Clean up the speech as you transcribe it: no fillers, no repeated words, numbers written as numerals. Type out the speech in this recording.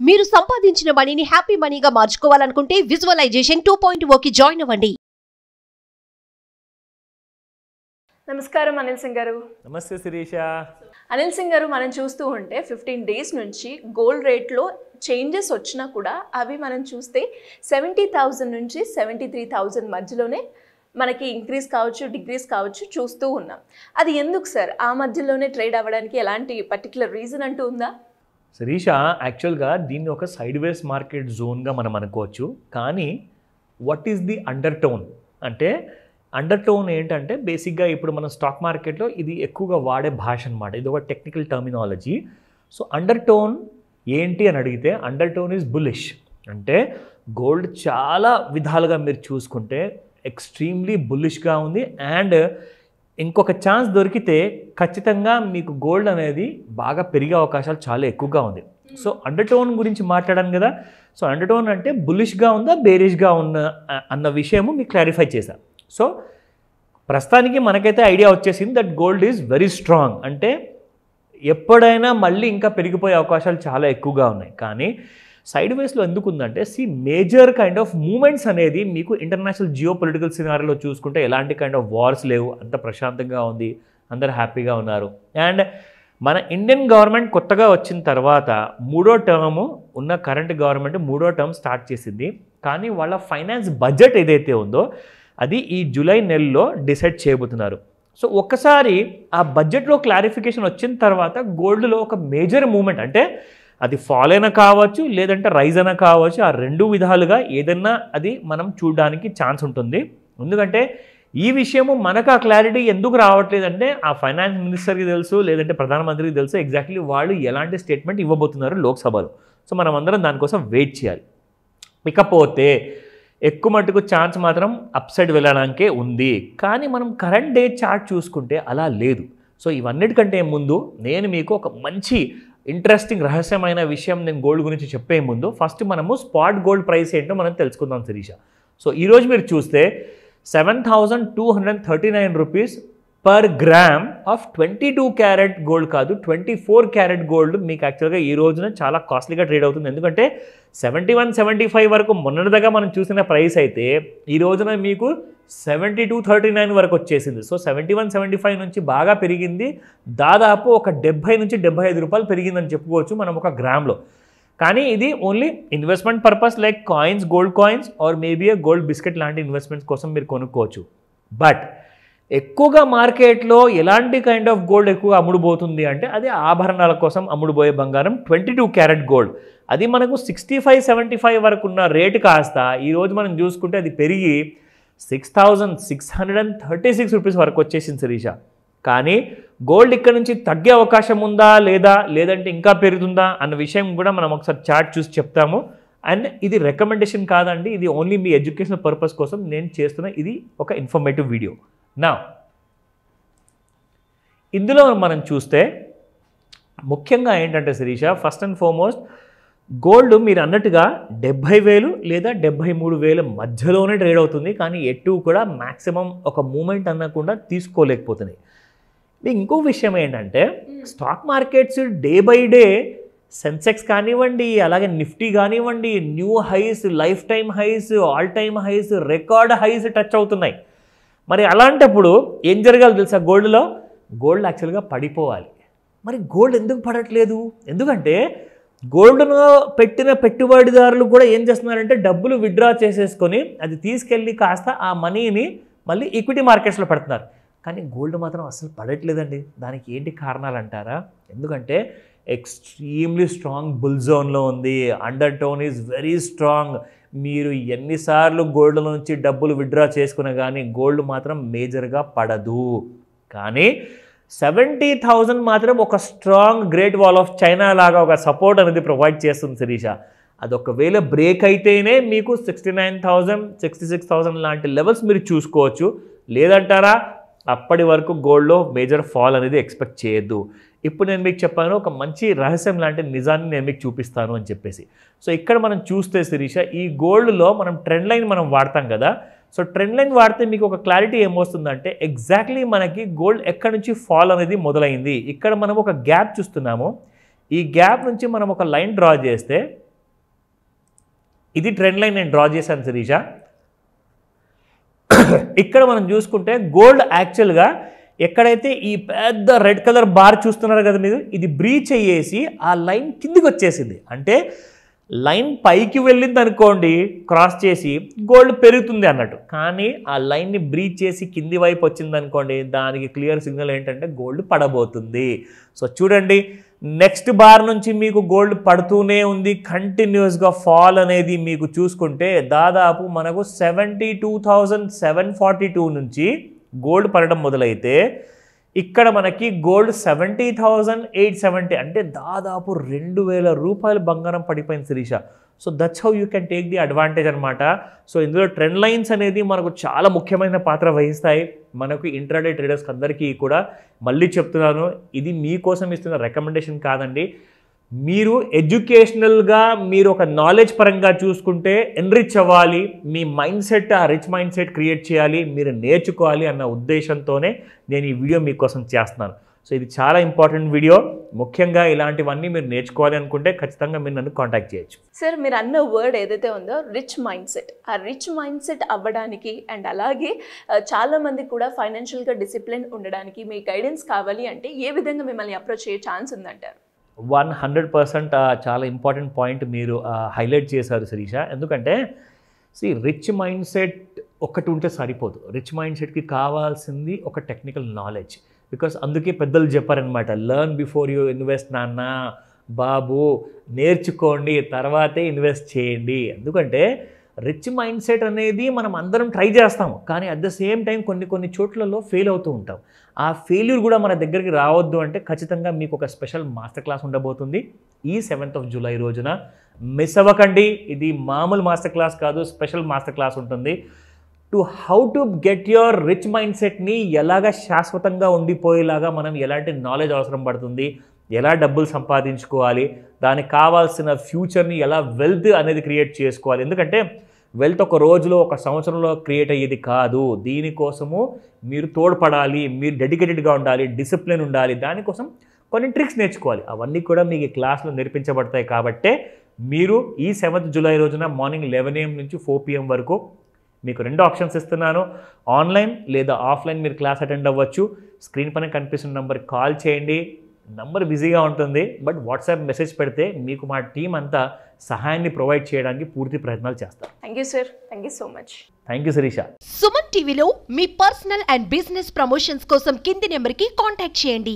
మీరు సంపాదించిన మనీని హ్యాపీ మనీగా మార్చుకోవాలనుకుంటే విజువలైజేషన్ 2.0కి జాయిన్ అవ్వండి. నమస్కారం అనిల్ సింగ్ గారు. నమస్తే శిరీష. అనిల్ సింగ్ గారు, మనం చూస్తూ ఉంటే 15 డేస్ నుంచి గోల్డ్ రేట్లో చేంజెస్ వచ్చినా కూడా అవి మనం చూస్తే 70,000 నుంచి 73,000 మధ్యలోనే మనకి ఇంక్రీజ్ కావచ్చు, డిక్రీజ్ కావచ్చు చూస్తూ ఉన్నాం. అది ఎందుకు సార్? ఆ మధ్యలోనే ట్రేడ్ అవ్వడానికి ఎలాంటి పర్టికులర్ రీజన్ అంటూ ఉందా? శిరీష, యాక్చువల్గా దీన్ని ఒక సైడ్ వేస్ మార్కెట్ జోన్గా మనం అనుకోవచ్చు. కానీ what is the under tone అంటే, అండర్ టోన్ ఏంటంటే బేసిక్గా ఇప్పుడు మనం స్టాక్ మార్కెట్లో ఇది ఎక్కువగా వాడే భాష అనమాట. ఇది ఒక technical terminology. So under tone ఏంటి అని అడిగితే, అండర్ టోన్ ఈజ్ బుల్లిష్. అంటే గోల్డ్ చాలా విధాలుగా మీరు చూసుకుంటే ఎక్స్ట్రీమ్లీ బుల్లిష్గా ఉంది. అండ్ ఇంకొక ఛాన్స్ దొరికితే ఖచ్చితంగా మీకు గోల్డ్ అనేది బాగా పెరిగే అవకాశాలు చాలా ఎక్కువగా ఉంది. సో అండర్ టోన్ గురించి మాట్లాడాను కదా. సో అండర్ టోన్ అంటే బుల్లిష్గా ఉందా, బేరిష్గా ఉందా అన్న విషయము మీకు క్లారిఫై చేశాను. సో ప్రస్తుతానికి మనకైతే ఐడియా వచ్చేసింది that gold is very strong. అంటే ఎప్పుడైనా మళ్ళీ ఇంకా పెరిగిపోయే అవకాశాలు చాలా ఎక్కువగా ఉన్నాయి. కానీ సైడ్ వేస్లో ఎందుకు ఉందంటే, మేజర్ కైండ్ ఆఫ్ మూమెంట్స్ అనేది మీకు ఇంటర్నేషనల్ జియో పొలిటికల్ సినారీలో చూసుకుంటే ఎలాంటి కైండ్ ఆఫ్ వార్స్ లేవు, అంత ప్రశాంతంగా ఉంది, అందరు హ్యాపీగా ఉన్నారు. అండ్ మన ఇండియన్ గవర్నమెంట్ కొత్తగా వచ్చిన తర్వాత 3వ టర్మ్ ఉన్న కరెంట్ గవర్నమెంట్ 3వ టర్మ్ స్టార్ట్ చేసింది. కానీ వాళ్ళ ఫైనాన్స్ బడ్జెట్ ఏదైతే ఉందో అది ఈ జూలై నెలలో డిసైడ్ చేయబోతున్నారు. సో ఒక్కసారి ఆ బడ్జెట్లో క్లారిఫికేషన్ వచ్చిన తర్వాత గోల్డ్లో ఒక మేజర్ మూమెంట్, అంటే అది ఫాల్ అయినా కావచ్చు లేదంటే రైజ్ అయినా కావచ్చు, ఆ రెండు విధాలుగా ఏదన్నా అది మనం చూడడానికి ఛాన్స్ ఉంటుంది. ఎందుకంటే ఈ విషయము మనకు ఆ క్లారిటీ ఎందుకు రావట్లేదంటే, ఆ ఫైనాన్స్ మినిస్టర్కి తెలుసు, లేదంటే ప్రధానమంత్రికి తెలుసు ఎగ్జాక్ట్లీ వాళ్ళు ఎలాంటి స్టేట్మెంట్ ఇవ్వబోతున్నారు లోక్సభలో. సో మనం అందరం దానికోసం వెయిట్ చేయాలి. ఇకపోతే ఎక్కువ మట్టుకు ఛాన్స్ మాత్రం అప్ సైడ్ వెళ్ళడానికే ఉంది. కానీ మనం కరెంట్ డే చార్ట్ చూసుకుంటే అలా లేదు. సో ఇవన్నిటికంటే ముందు నేను మీకు ఒక మంచి ఇంట్రెస్టింగ్ రహస్యమైన విషయం నేను గోల్డ్ గురించి చెప్పే ముందు ఫస్ట్ మనము స్పాట్ గోల్డ్ ప్రైస్ ఏంటో మనం తెలుసుకుందాం శిరీష. సో ఈరోజు మీరు చూస్తే 7,239 rupees per gram of 22 carat gold కాదు, 24 క్యారెట్ గోల్డ్ మీకు యాక్చువల్గా ఈ రోజున చాలా కాస్ట్లీగా ట్రేడ్ అవుతుంది. ఎందుకంటే 71-75 వరకు మొన్నటిదాకా మనం చూసిన ప్రైస్ అయితే ఈ రోజున మీకు 72-39 వరకు వచ్చేసింది. సో 71-75 నుంచి బాగా పెరిగింది. దాదాపు ఒక 70 నుంచి 75 రూపాయలు పెరిగిందని చెప్పుకోవచ్చు మనం ఒక గ్రామ్లో. కానీ ఇది only investment purpose like coins, gold coins or maybe gold biscuit లాంటి ఇన్వెస్ట్మెంట్స్ కోసం మీరు కొనుక్కోవచ్చు. బట్ ఎక్కువగా మార్కెట్లో ఎలాంటి కైండ్ ఆఫ్ గోల్డ్ ఎక్కువగా అమ్ముడుపోతుంది అంటే అది ఆభరణాల కోసం అమ్ముడుపోయే బంగారం 22 క్యారెట్ గోల్డ్. అది మనకు 65-75 వరకు ఉన్న రేటు కాస్త ఈరోజు మనం చూసుకుంటే అది పెరిగి 6,636 రూపీస్ వరకు వచ్చేసింది శిరీష. కానీ గోల్డ్ ఇక్కడ నుంచి తగ్గే అవకాశం ఉందా లేదంటే ఇంకా పెరుగుతుందా అన్న విషయం కూడా మనం ఒకసారి చార్ట్ చూసి చెప్తాము. అండ్ ఇది రికమెండేషన్ కాదండి, ఇది ఓన్లీ మీ ఎడ్యుకేషనల్ పర్పస్ కోసం నేను చేస్తున్న ఇది ఒక ఇన్ఫర్మేటివ్ వీడియో. నా ఇందులో మనం చూస్తే ముఖ్యంగా ఏంటంటే Sirisha, first and foremost gold మీరు అన్నట్టుగా 70,000 లేదా 73,000 మధ్యలోనే ట్రేడ్ అవుతుంది. కానీ ఎటు కూడా మ్యాక్సిమం ఒక మూమెంట్ అనకుండా తీసుకోలేకపోతున్నాయి. ఇంకో విషయం ఏంటంటే stock markets day by day Sensex కానివ్వండి, అలాగే నిఫ్టీ కానివ్వండి, new highs, lifetime highs, all time highs, record highs touch అవుతున్నాయి. మరి అలాంటప్పుడు ఏం జరగాలి తెలుసా? గోల్డ్ యాక్చువల్గా పడిపోవాలి. మరి గోల్డ్ ఎందుకు పడట్లేదు? ఎందుకంటే గోల్డ్ను పెట్టిన పెట్టుబడిదారులు కూడా ఏం చేస్తున్నారంటే డబ్బులు విత్డ్రా చేసేసుకొని అది తీసుకెళ్ళి కాస్త ఆ మనీని మళ్ళీ ఈక్విటీ మార్కెట్స్లో పెడుతున్నారు. కానీ గోల్డ్ మాత్రం అసలు పడట్లేదండి. దానికి ఏంటి కారణాలు అంటారా? ఎందుకంటే ఎక్స్ట్రీమ్లీ స్ట్రాంగ్ బుల్ జోన్లో ఉంది. Under tone is very strong. మీరు ఎన్నిసార్లు గోల్డ్ నుంచి డబ్బులు విత్డ్రా చేసుకున్నా కానీ గోల్డ్ మాత్రం మేజర్గా పడదు. కానీ 70,000 మాత్రం ఒక strong great wall of China లాగా ఒక సపోర్ట్ అనేది ప్రొవైడ్ చేస్తుంది శిరీష. అది ఒకవేళ బ్రేక్ అయితేనే మీకు 69,000, 66,000 లాంటి లెవెల్స్ మీరు చూసుకోవచ్చు. లేదంటారా అప్పటి వరకు గోల్డ్లో మేజర్ ఫాల్ అనేది ఎక్స్పెక్ట్ చేయొద్దు. ఇప్పుడు నేను మీకు చెప్పాను ఒక మంచి రహస్యం లాంటి నిజాన్ని నేను మీకు చూపిస్తాను అని చెప్పేసి. సో ఇక్కడ మనం చూస్తే శిరీష, ఈ గోల్డ్లో మనం ట్రెండ్ లైన్ మనం వాడతాం కదా. సో ట్రెండ్ లైన్ వాడితే మీకు ఒక క్లారిటీ ఏమొస్తుందంటే ఎగ్జాక్ట్లీ మనకి గోల్డ్ ఎక్కడి నుంచి ఫాల్ అనేది మొదలైంది. ఇక్కడ మనం ఒక గ్యాప్ చూస్తున్నాము. ఈ గ్యాప్ నుంచి మనం ఒక లైన్ డ్రా చేస్తే ఇది ట్రెండ్ లైన్ నేను డ్రా చేశాను శిరీష. ఇక్కడ మనం చూసుకుంటే గోల్డ్ యాక్చువల్గా ఎక్కడైతే ఈ పెద్ద రెడ్ కలర్ బార్ చూస్తున్నారు కదా మీరు, ఇది బ్రీచ్ అయ్యేసి ఆ లైన్ కిందికి వచ్చేసింది. అంటే లైన్ పైకి వెళ్ళింది అనుకోండి క్రాస్ చేసి గోల్డ్ పెరుగుతుంది అన్నట్టు, కానీ ఆ లైన్ని బ్రీచ్ చేసి కింది వైపు వచ్చింది అనుకోండి దానికి క్లియర్ సిగ్నల్ ఏంటంటే గోల్డ్ పడబోతుంది. సో చూడండి, నెక్స్ట్ బార్ నుంచి మీకు గోల్డ్ పడుతూనే ఉంది, కంటిన్యూస్గా ఫాల్ అనేది మీకు చూసుకుంటే దాదాపు మనకు 72,742 నుంచి గోల్డ్ పడడం మొదలైతే ఇక్కడ మనకి గోల్డ్ 70,870 అంటే దాదాపు 2,000 రూపాయలు బంగారం పడిపోయింది Sirisha. So that's how you can take the advantage అనమాట. సో ఇందులో ట్రెండ్ లైన్స్ అనేది మనకు చాలా ముఖ్యమైన పాత్ర వహిస్తాయి మనకు ఇంట్రాడే ట్రేడర్స్కి అందరికీ కూడా. మళ్ళీ చెప్తున్నాను, ఇది మీకోసం ఇస్తున్న రికమెండేషన్ కాదండి. మీరు ఎడ్యుకేషనల్గా మీరు ఒక నాలెడ్జ్ పరంగా చూసుకుంటే ఎన్రిచ్ అవ్వాలి, మీ మైండ్ సెట్ ఆ రిచ్ మైండ్ సెట్ క్రియేట్ చేయాలి, మీరు నేర్చుకోవాలి అన్న ఉద్దేశంతోనే నేను ఈ వీడియో మీకోసం చేస్తున్నాను. సో ఇది చాలా ఇంపార్టెంట్ వీడియో. ముఖ్యంగా ఇలాంటివన్నీ మీరు నేర్చుకోవాలి అనుకుంటే ఖచ్చితంగా మీరు నన్ను కాంటాక్ట్ చేయొచ్చు. సార్ మీరు అన్న వర్డ్ ఏదైతే ఉందో రిచ్ మైండ్ సెట్, ఆ రిచ్ మైండ్ సెట్ అవ్వడానికి అండ్ అలాగే చాలామంది కూడా ఫైనాన్షియల్గా డిసిప్లిన్ ఉండడానికి మీ గైడెన్స్ కావాలి అంటే ఏ విధంగా మిమ్మల్ని అప్రోచ్ అయ్యే ఛాన్స్ ఉందంటారు? 100% చాలా ఇంపార్టెంట్ పాయింట్ మీరు హైలైట్ చేశారు శిరీష. ఎందుకంటే రిచ్ మైండ్ సెట్ ఒకటి ఉంటే సరిపోదు, రిచ్ మైండ్ సెట్కి కావాల్సింది ఒక టెక్నికల్ నాలెడ్జ్. బికాస్ అందుకే పెద్దలు చెప్పారనమాట, లెర్న్ బిఫోర్ యూ ఇన్వెస్ట్ నాన్న, బాబు నేర్చుకోండి తర్వాతే ఇన్వెస్ట్ చేయండి. ఎందుకంటే రిచ్ మైండ్ సెట్ అనేది మనం అందరం ట్రై చేస్తాము, కానీ అట్ ద సేమ్ టైం కొన్ని చోట్లలో ఫెయిల్ అవుతూ ఉంటాం. ఆ ఫెయిల్యూర్ కూడా మన దగ్గరికి రావద్దు అంటే ఖచ్చితంగా మీకు ఒక స్పెషల్ మాస్టర్ క్లాస్ ఉండబోతుంది ఈ 7th July రోజున. మిస్ అవ్వకండి, ఇది మామూలు మాస్టర్ క్లాస్ కాదు, స్పెషల్ మాస్టర్ క్లాస్ ఉంటుంది. How to get your rich mind సెట్ని ఎలాగ శాశ్వతంగా ఉండిపోయేలాగా మనం ఎలాంటి నాలెడ్జ్ అవసరం పడుతుంది, ఎలా డబ్బులు సంపాదించుకోవాలి, దానికి కావాల్సిన ఫ్యూచర్ని ఎలా వెల్త్ అనేది క్రియేట్ చేసుకోవాలి. ఎందుకంటే వెల్త్ ఒక రోజులో ఒక సంవత్సరంలో క్రియేట్ అయ్యేది కాదు, దీనికోసము మీరు తోడ్పడాలి, మీరు డెడికేటెడ్గా ఉండాలి, డిసిప్లిన్ ఉండాలి, దానికోసం కొన్ని ట్రిక్స్ నేర్చుకోవాలి. అవన్నీ కూడా మీకు ఈ క్లాస్లో నేర్పించబడతాయి. కాబట్టే మీరు ఈ 7th July రోజున మార్నింగ్ 11 AM నుంచి 4 PM వరకు మీకు 2 ఆప్షన్స్ ఇస్తున్నాను. ఆన్లైన్ లేదా ఆఫ్లైన్ మీరు క్లాస్ అటెండ్ అవ్వచ్చు. స్క్రీన్ పైన కనిపిస్తున్న నెంబర్కి కాల్ చేయండి. నంబర్ బిజీగా ఉంటుంది, బట్ వాట్సాప్ మెసేజ్ పెడితే మీకు మా టీం అంతా సహాయాన్ని ప్రొవైడ్ చేయడానికి పూర్తి ప్రయత్నాలు చేస్తారు. Thank you sir, thank you so much. Thank you Sirisha. Suman టీవీలో మీ పర్సనల్ అండ్ బిజినెస్ ప్రమోషన్స్ కోసం కింది నెంబర్కి కాంటాక్ట్ చేయండి.